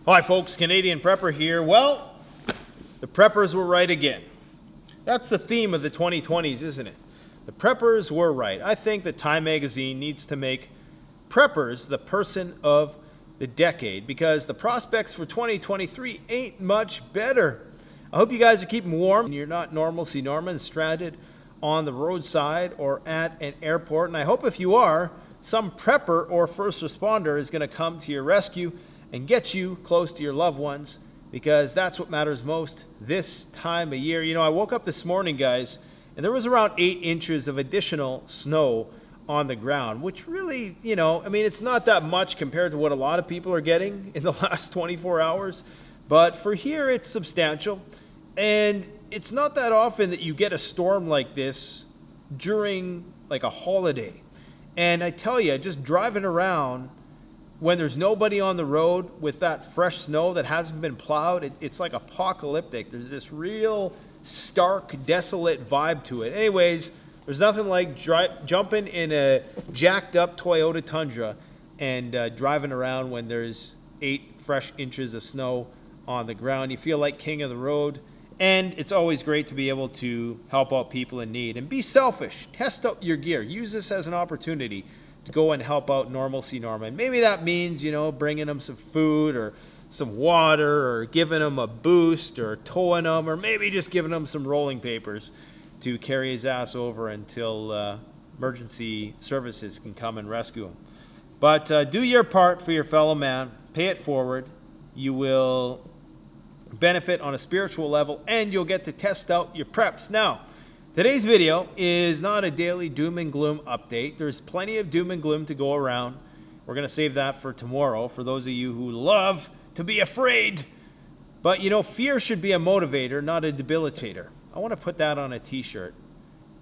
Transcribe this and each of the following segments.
Hi folks, Canadian Prepper here. Well, the preppers were right again. That's the theme of the 2020s, isn't it? The preppers were right. I think that Time Magazine needs to make preppers the person of the decade because the prospects for 2023 ain't much better. I hope you guys are keeping warm and you're not normalcy Norman stranded on the roadside or at an airport. And I hope if you are, some prepper or first responder is going to come to your rescue and get you close to your loved ones, because that's what matters most this time of year. You know, I woke up this morning, guys, and there was around 8 inches of additional snow on the ground, which really, it's not that much compared to what a lot of people are getting in the last 24 hours. But for here, it's substantial. And it's not that often that you get a storm like this during like a holiday. And I tell you, just driving around when there's nobody on the road with that fresh snow that hasn't been plowed, it's like apocalyptic. There's this real stark, desolate vibe to it. Anyways, there's nothing like jumping in a jacked up Toyota Tundra and driving around when there's 8 fresh inches of snow on the ground. You feel like king of the road. And it's always great to be able to help out people in need. And be selfish. Test out your gear. Use this as an opportunity to go and help out normalcy Norman. Maybe that means, bringing them some food or some water or giving them a boost or towing them or maybe just giving them some rolling papers to carry his ass over until emergency services can come and rescue him. But do your part for your fellow man. Pay it forward. You will benefit on a spiritual level and you'll get to test out your preps. Now, today's video is not a daily doom and gloom update. There's plenty of doom and gloom to go around. We're going to save that for tomorrow for those of you who love to be afraid. But, fear should be a motivator, not a debilitator. I want to put that on a t-shirt.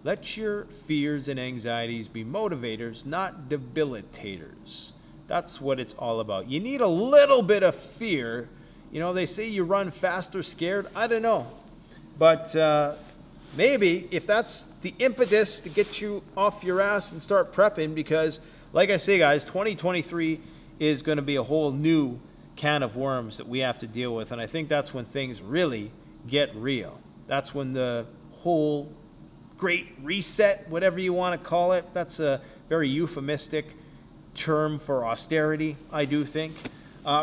Let your fears and anxieties be motivators, not debilitators. That's what it's all about. You need a little bit of fear. They say you run faster scared. I don't know. But maybe if that's the impetus to get you off your ass and start prepping, because like I say, guys, 2023 is going to be a whole new can of worms that we have to deal with. And I think that's when things really get real. That's when the whole great reset, whatever you want to call it, that's a very euphemistic term for austerity, I do think.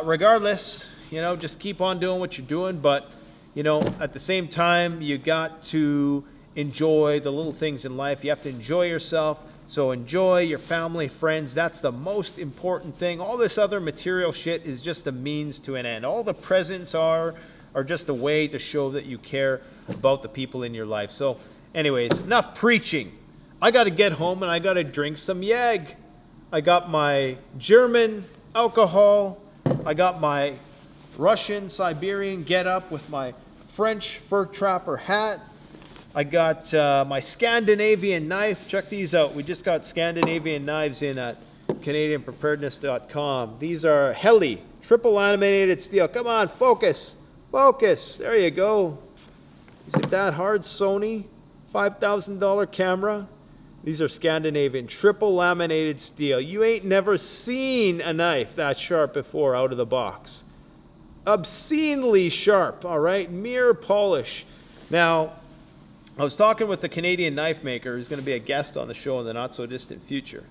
Regardless, just keep on doing what you're doing. But, at the same time, you got to enjoy the little things in life. You have to enjoy yourself. So enjoy your family, friends. That's the most important thing. All this other material shit is just a means to an end. All the presents are just a way to show that you care about the people in your life. So anyways, enough preaching. I got to get home and I got to drink some Yag. I got my German alcohol. I got my Russian Siberian get up with my French fur trapper hat. I got my Scandinavian knife. Check these out. We just got Scandinavian knives in at CanadianPreparedness.com. These are Heli, triple laminated steel. Come on, focus. Focus. There you go. Is it that hard, Sony? $5,000 camera. These are Scandinavian, triple laminated steel. You ain't never seen a knife that sharp before out of the box. Obscenely sharp, all right? Mere polish. Now, I was talking with the Canadian knife maker who's going to be a guest on the show in the not-so-distant future.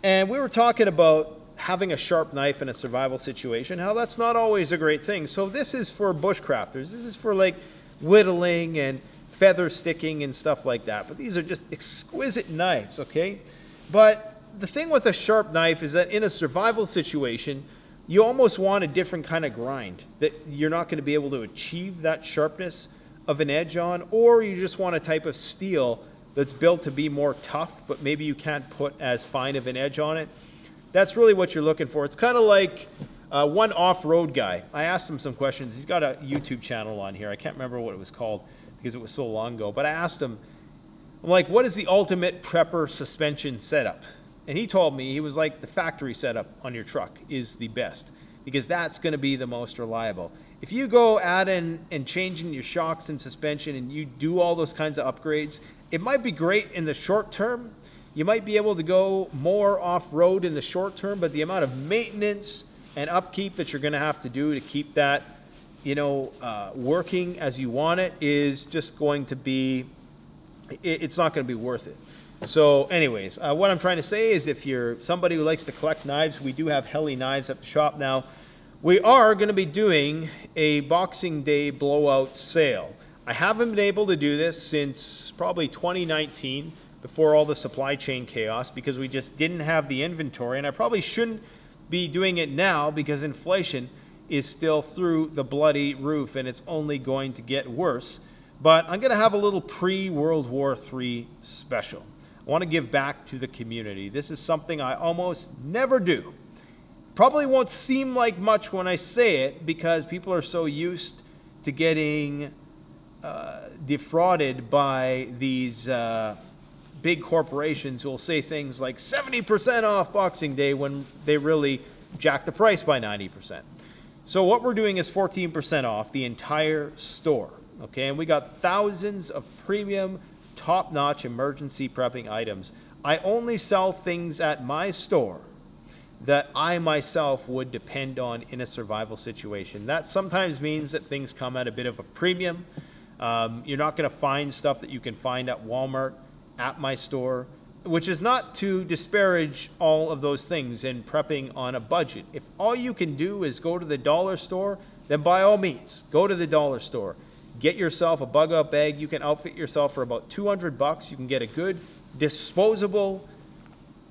And we were talking about having a sharp knife in a survival situation, how that's not always a great thing. So this is for bushcrafters. This is for like whittling and feather sticking and stuff like that. But these are just exquisite knives, okay? But the thing with a sharp knife is that in a survival situation, you almost want a different kind of grind that you're not going to be able to achieve that sharpness of an edge on, or you just want a type of steel that's built to be more tough, but maybe you can't put as fine of an edge on it. That's really what you're looking for. It's kind of like one off-road guy. I asked him some questions. He's got a YouTube channel on here. I can't remember what it was called because it was so long ago, but I asked him, I'm like, what is the ultimate prepper suspension setup? And he told me, he was like, the factory setup on your truck is the best because that's going to be the most reliable. If you go adding and changing your shocks and suspension and you do all those kinds of upgrades, it might be great in the short term. You might be able to go more off-road in the short term, but the amount of maintenance and upkeep that you're going to have to do to keep that, working as you want it is just going to be, it's not going to be worth it. So anyways, what I'm trying to say is if you're somebody who likes to collect knives, we do have Heli knives at the shop now. We are going to be doing a Boxing Day blowout sale. I haven't been able to do this since probably 2019, before all the supply chain chaos, because we just didn't have the inventory, and I probably shouldn't be doing it now because inflation is still through the bloody roof and it's only going to get worse. But I'm going to have a little pre-World War III special. I want to give back to the community. This is something I almost never do. Probably won't seem like much when I say it because people are so used to getting defrauded by these big corporations who will say things like 70% off Boxing Day when they really jack the price by 90%. So what we're doing is 14% off the entire store. Okay, and we got thousands of premium, top-notch emergency prepping items. I only sell things at my store that I myself would depend on in a survival situation. That sometimes means that things come at a bit of a premium. You're not going to find stuff that you can find at Walmart at my store, which is not to disparage all of those things in prepping on a budget. If all you can do is go to the dollar store, then by all means, go to the dollar store. Get yourself a bug-out bag. You can outfit yourself for about $200. You can get a good disposable,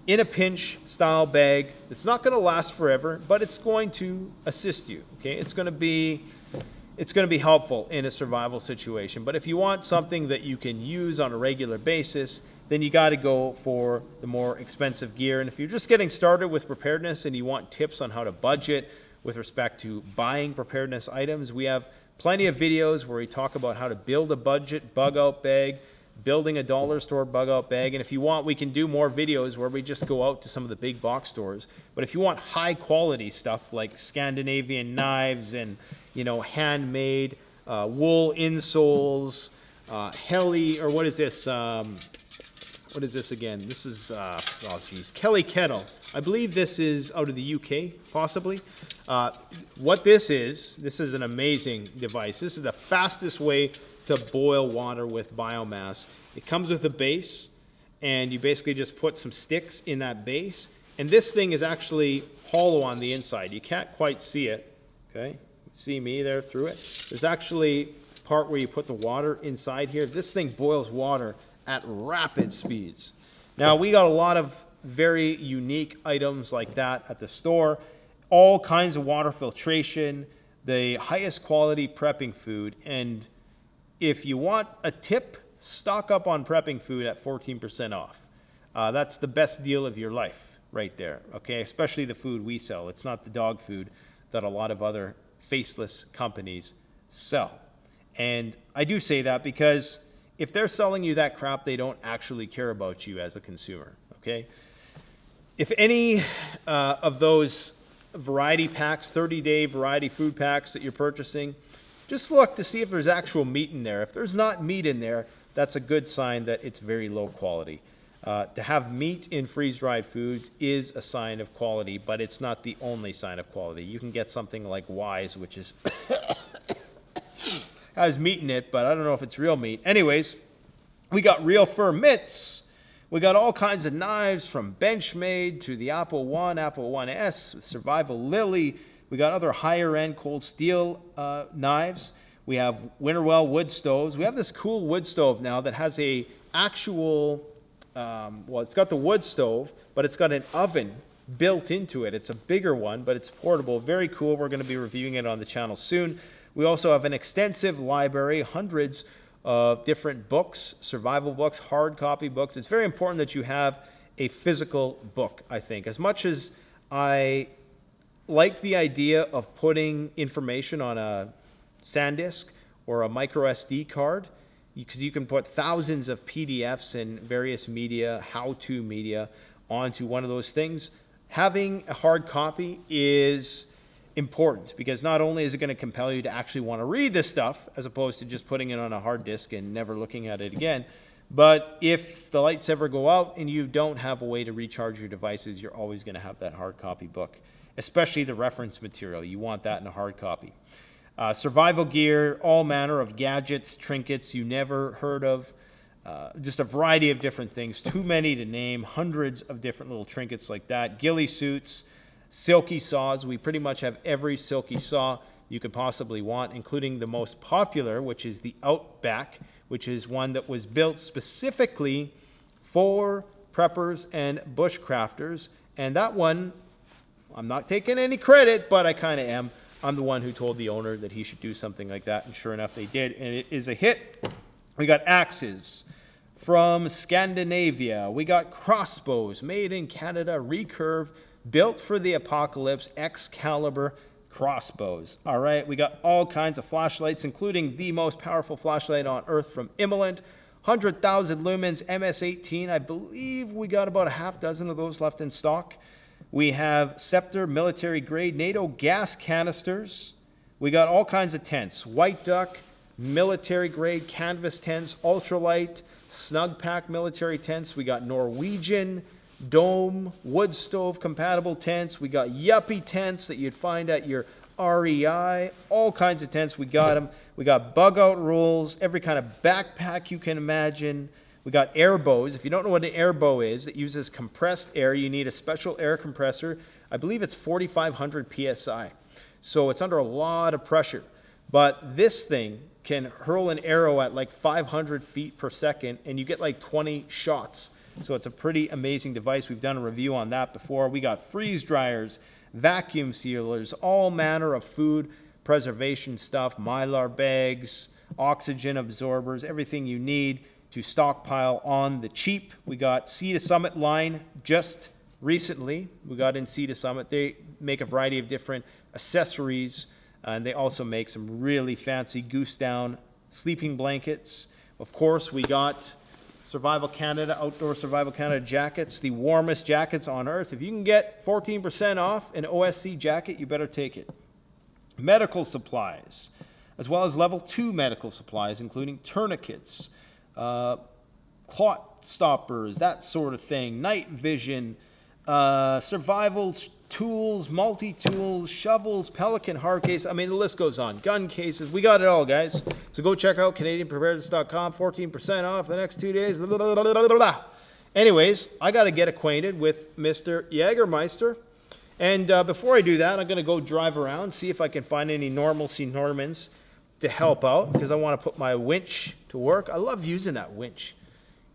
in a pinch style bag that's not going to last forever, but it's going to assist you. Okay, it's going to be helpful in a survival situation. But if you want something that you can use on a regular basis, then you got to go for the more expensive gear. And if you're just getting started with preparedness and you want tips on how to budget with respect to buying preparedness items, we have plenty of videos where we talk about how to build a budget bug-out bag, building a dollar store bug-out bag. And if you want, we can do more videos where we just go out to some of the big box stores. But if you want high-quality stuff like Scandinavian knives and, handmade wool insoles, Heli, or what is this? What is this again? This is, Kelly Kettle. I believe this is out of the UK, possibly. What this is an amazing device. This is the fastest way to boil water with biomass. It comes with a base, and you basically just put some sticks in that base. And this thing is actually hollow on the inside. You can't quite see it, okay? See me there through it? There's actually a part where you put the water inside here. This thing boils water at rapid speeds. Now, we got a lot of very unique items like that at the store. All kinds of water filtration, the highest quality prepping food. And if you want a tip, stock up on prepping food at 14% off. That's the best deal of your life right there, okay? Especially the food we sell. It's not the dog food that a lot of other faceless companies sell. And I do say that because if they're selling you that crap, they don't actually care about you as a consumer, okay? If any of those variety packs, 30-day variety food packs that you're purchasing, just look to see if there's actual meat in there. If there's not meat in there, that's a good sign that it's very low quality. To have meat in freeze-dried foods is a sign of quality, but it's not the only sign of quality. You can get something like Wise, which is has meat in it, but I don't know if it's real meat. Anyways, we got real fur mitts. We got all kinds of knives from Benchmade to the Apple One, Apple 1S, Survival Lily. We got other higher-end cold steel knives. We have Winterwell wood stoves. We have this cool wood stove now that has a actual, it's got the wood stove, but it's got an oven built into it. It's a bigger one, but it's portable. Very cool. We're going to be reviewing it on the channel soon. We also have an extensive library, hundreds of different books, survival books, hard copy books. It's very important that you have a physical book, I think. As much as I like the idea of putting information on a SanDisk or a micro SD card, because you can put thousands of PDFs and various media, how-to media, onto one of those things, having a hard copy is important, because not only is it going to compel you to actually want to read this stuff as opposed to just putting it on a hard disk and never looking at it again, but if the lights ever go out and you don't have a way to recharge your devices, you're always going to have that hard copy book. especially the reference material. You want that in a hard copy. Survival gear, all manner of gadgets, trinkets you never heard of. Just a variety of different things. Too many to name. Hundreds of different little trinkets like that. Ghillie suits, Silky Saws. We pretty much have every Silky Saw you could possibly want, including the most popular, which is the Outback, which is one that was built specifically for preppers and bushcrafters. And that one, I'm not taking any credit, but I kind of am. I'm the one who told the owner that he should do something like that, and sure enough, they did, and it is a hit. We got axes from Scandinavia. We got crossbows made in Canada, recurve, built for the apocalypse, Excalibur crossbows. All right, we got all kinds of flashlights, including the most powerful flashlight on Earth from Immolent, 100,000 lumens, MS-18. I believe we got about a half dozen of those left in stock. We have Scepter military grade NATO gas canisters. We got all kinds of tents. White Duck, military grade canvas tents, ultralight, snug pack military tents. We got Norwegian dome, wood stove compatible tents. We got yuppie tents that you'd find at your REI. All kinds of tents. We got them. We got bug out rolls, every kind of backpack you can imagine. We got air bows. If you don't know what an air bow is, it uses compressed air. You need a special air compressor. I believe it's 4,500 PSI. So it's under a lot of pressure. But this thing can hurl an arrow at like 500 feet per second, and you get like 20 shots. So it's a pretty amazing device. We've done a review on that before. We got freeze dryers, vacuum sealers, all manner of food preservation stuff, Mylar bags, oxygen absorbers, everything you need to stockpile on the cheap. We got Sea to Summit line just recently. We got in Sea to Summit. They make a variety of different accessories, and they also make some really fancy goose down sleeping blankets. Of course, we got Survival Canada, Outdoor Survival Canada jackets, the warmest jackets on earth. If you can get 14% off an OSC jacket, you better take it. Medical supplies, as well as level 2 medical supplies, including tourniquets, clot stoppers, that sort of thing, night vision, survival tools, multi-tools, shovels, Pelican hard case. I mean, the list goes on. Gun cases. We got it all, guys. So go check out CanadianPreparedness.com. 14% off the next 2 days. Blah, blah, blah, blah, blah, blah. Anyways, I got to get acquainted with Mr. Jägermeister. And before I do that, I'm going to go drive around, see if I can find any normalcy Normans to help out, because I want to put my winch to work. I love using that winch.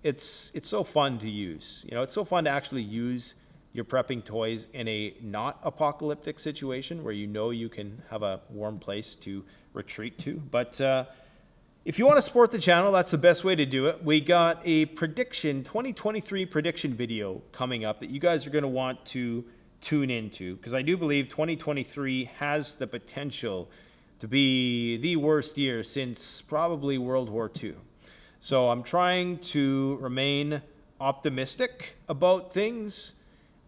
It's so fun to use. You know, it's so fun to actually use your prepping toys in a not apocalyptic situation where you know you can have a warm place to retreat to. But if you want to support the channel, that's the best way to do it. We got a 2023 prediction video coming up that you guys are going to want to tune into, because I do believe 2023 has the potential to be the worst year since probably World War II. So I'm trying to remain optimistic about things,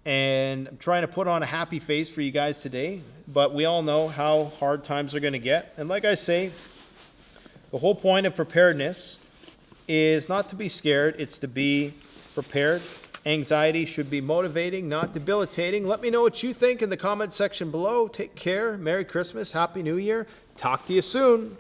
and I'm trying to put on a happy face for you guys today, but we all know how hard times are going to get. And like I say, the whole point of preparedness is not to be scared, it's to be prepared. Anxiety should be motivating, not debilitating. Let me know what you think in the comment section below. Take care. Merry Christmas. Happy New Year. Talk to you soon.